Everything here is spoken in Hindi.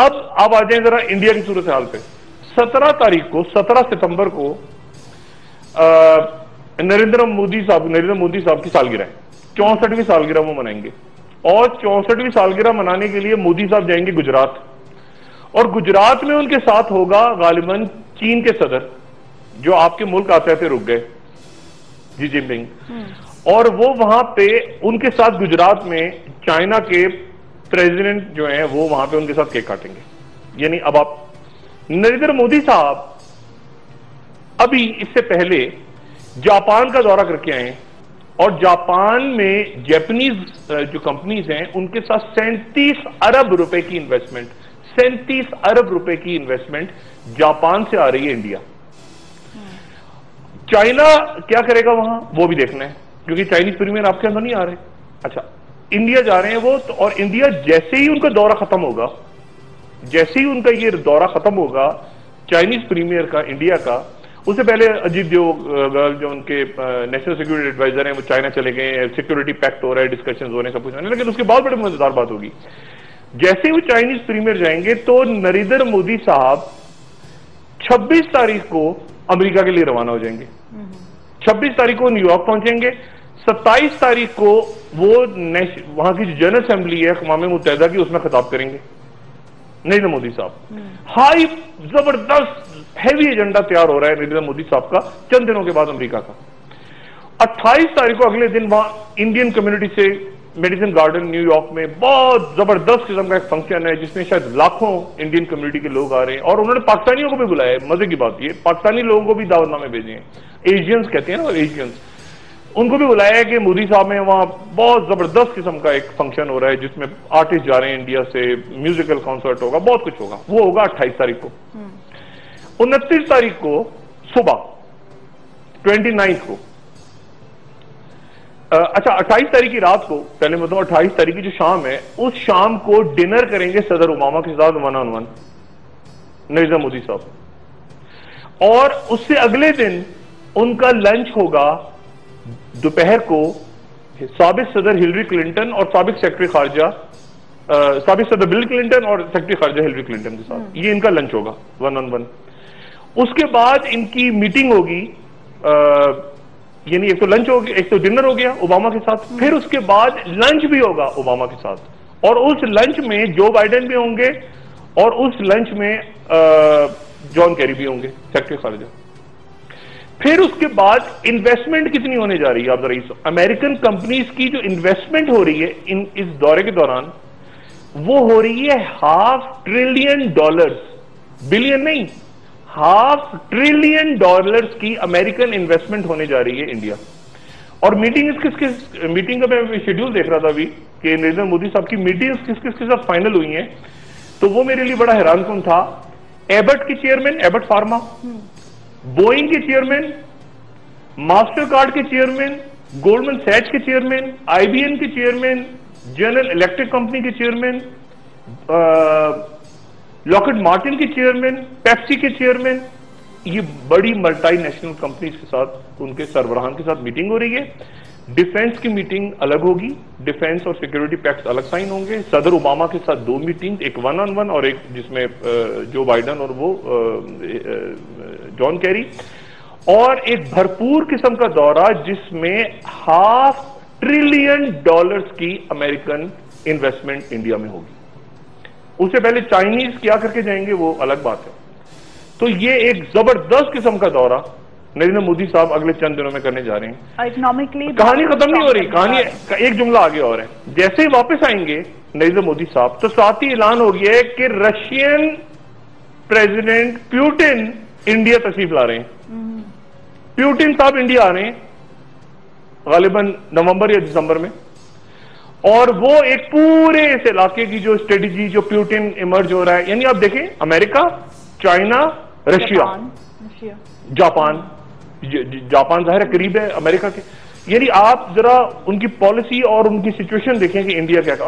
अब आप आ जाए जरा इंडिया की सूरत हाल पे। 17 सितंबर को नरेंद्र मोदी साहब की सालगिरह है, 64वीं सालगिरह वो मनाएंगे। और 64वीं सालगिरह मनाने के लिए मोदी साहब जाएंगे गुजरात, और गुजरात में उनके साथ होगा गालिबन चीन के सदर, जो आपके मुल्क आते आते रुक गए, जी जिनपिंग। और वो वहां पे उनके साथ गुजरात में चाइना के प्रेसिडेंट जो हैं वो वहां पे उनके साथ केक काटेंगे। यानी अब आप नरेंद्र मोदी साहब अभी इससे पहले जापान का दौरा करके आए, और जापान में जापानीज जो कंपनीज हैं उनके साथ 37 अरब रुपए की इन्वेस्टमेंट, 37 अरब रुपए की इन्वेस्टमेंट जापान से आ रही है इंडिया। चाइना क्या करेगा वहां वो भी देखना है, क्योंकि चाइनीज प्रीमियर आपके अंदर नहीं आ रहे। अच्छा, इंडिया जा रहे हैं वो तो, और इंडिया जैसे ही उनका दौरा खत्म होगा, जैसे ही उनका ये दौरा खत्म होगा चाइनीज प्रीमियर का इंडिया का, उससे पहले अजीत देवगन जो उनके नेशनल सिक्योरिटी एडवाइजर हैं वो चाइना चले गए, सिक्योरिटी पैक्ट हो रहा है, डिस्कशंस हो रहे हैं, सब कुछ हो रहा है। लेकिन उसके बाद बड़ी मजेदार बात होगी, जैसे ही वो चाइनीज प्रीमियर जाएंगे तो नरेंद्र मोदी साहब 26 तारीख को अमेरिका के लिए रवाना हो जाएंगे। 26 तारीख को न्यूयॉर्क पहुंचेंगे। 27 तारीख को वो वहां की जो जनरल असेंबली है अक़वाम मुत्तहिदा की, उसमें खिताब करेंगे नरेंद्र मोदी साहब। हाई जबरदस्त हैवी एजेंडा तैयार हो रहा है नरेंद्र मोदी साहब का चंद दिनों के बाद अमेरिका का। 28 तारीख को अगले दिन वहां इंडियन कम्युनिटी से मेडिसन गार्डन न्यूयॉर्क में बहुत जबरदस्त किस्म का एक फंक्शन है, जिसमें शायद लाखों इंडियन कम्युनिटी के लोग आ रहे हैं, और उन्होंने पाकिस्तानियों को भी बुलाया है। मजे की बात ये, पाकिस्तानी लोगों को भी दावतनामे भेजे हैं, एशियंस कहते हैं ना, एशियंस, उनको भी बुलाया है कि मोदी साहब में वहां बहुत जबरदस्त किस्म का एक फंक्शन हो रहा है, जिसमें आर्टिस्ट जा रहे हैं इंडिया से, म्यूजिकल कॉन्सर्ट होगा, बहुत कुछ होगा। वो होगा 28 तारीख को। 29 तारीख को सुबह, 29 को, अच्छा 28 तारीख की रात को, पहले मतलब 28 तारीख की जो शाम है, उस शाम को डिनर करेंगे सदर ओबामा के साथ 1-on-1 नरेंद्र मोदी साहब। और उससे अगले दिन उनका लंच होगा दोपहर को साबिक सदर हिलरी क्लिंटन और साबिक सेक्रेटरी खारजा, साबिक सदर बिल क्लिंटन और सेक्रेटरी खारजा हिलरी क्लिंटन के साथ, ये इनका लंच होगा 1-on-1। उसके बाद इनकी मीटिंग होगी, यानी एक तो लंच हो गया, एक तो डिनर हो गया ओबामा के साथ, फिर उसके बाद लंच भी होगा ओबामा के साथ, और उस लंच में जो बाइडेन भी होंगे, और उस लंच में जॉन केरी भी होंगे, सेक्रेटरी खारजा। फिर उसके बाद इन्वेस्टमेंट कितनी होने जा रही है आप जरा, अमेरिकन कंपनीज की जो इन्वेस्टमेंट हो रही है इस दौरे के दौरान, वो हो रही है $500 बिलियन, बिलियन नहीं, $500 बिलियन की अमेरिकन इन्वेस्टमेंट होने जा रही है इंडिया। और मीटिंग किस मीटिंग का मैं शेड्यूल देख रहा था अभी कि नरेंद्र मोदी साहब की मीटिंग्स किस के साथ फाइनल हुई हैं, तो वो मेरे लिए बड़ा हैरानकुन था। एबट की चेयरमैन, एबट फार्मा, बोइंग के चेयरमैन, मास्टर कार्ड के चेयरमैन, गोल्डमैन सैच के चेयरमैन, आईबीएम के चेयरमैन, जनरल इलेक्ट्रिक कंपनी के चेयरमैन, लॉकहीड मार्टिन के चेयरमैन, पेप्सी के चेयरमैन, ये बड़ी मल्टीनेशनल कंपनीज के साथ, उनके सरबराहान के साथ मीटिंग हो रही है। डिफेंस की मीटिंग अलग होगी, डिफेंस और सिक्योरिटी पैक्ट अलग साइन होंगे। सदर ओबामा के साथ 2 मीटिंग, एक 1-on-1 और एक जिसमें जो बाइडन और वो जॉन कैरी, और एक भरपूर किस्म का दौरा जिसमें $500 बिलियन की अमेरिकन इन्वेस्टमेंट इंडिया में होगी। उससे पहले चाइनीज क्या करके जाएंगे वो अलग बात है। तो ये एक जबरदस्त किस्म का दौरा नरेंद्र मोदी साहब अगले चंद दिनों में करने जा रहे हैं। इकोनॉमिकली कहानी खत्म नहीं हो रही, कहानी एक जुमला आगे और है। जैसे ही वापस आएंगे नरेंद्र मोदी साहब, तो साथ ही ऐलान हो गया है कि रशियन प्रेसिडेंट पुतिन इंडिया तशरीफ ला रहे हैं। पुतिन साहब इंडिया आ रहे हैं गालिबन नवंबर या दिसंबर में, और वो एक पूरे इस इलाके की जो स्ट्रेटेजी, जो पुतिन इमर्ज हो रहा है, यानी आप देखें America, China, Russia, Japan, Japan जाहिर है करीब है अमेरिका के, यानी आप जरा उनकी पॉलिसी और उनकी सिचुएशन देखें कि इंडिया क्या